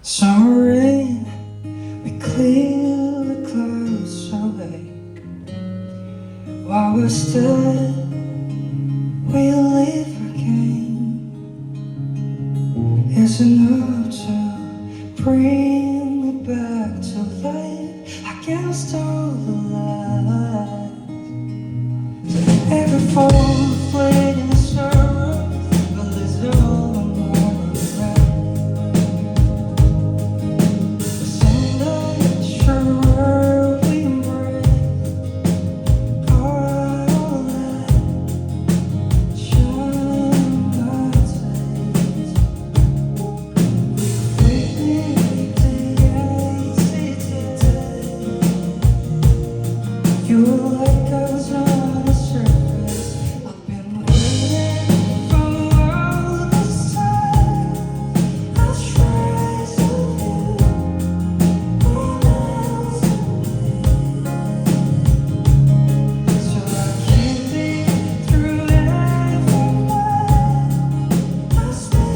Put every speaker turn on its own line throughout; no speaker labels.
Summer rain, we clear the clouds away. While we're still, we live again. It's enough to bring me back to life against all the lies. So every fall, fleeting sorrow, but there's all I'm running around. The sunlight sure we embrace all that shine my days. Waiting today, you like us on the surface. I've been waiting for all this time. I'll try to live all else so I keep it through every night. I'll stay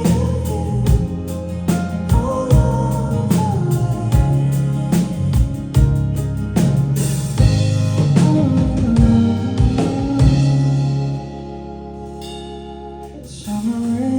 with you all over the way. Summer rain.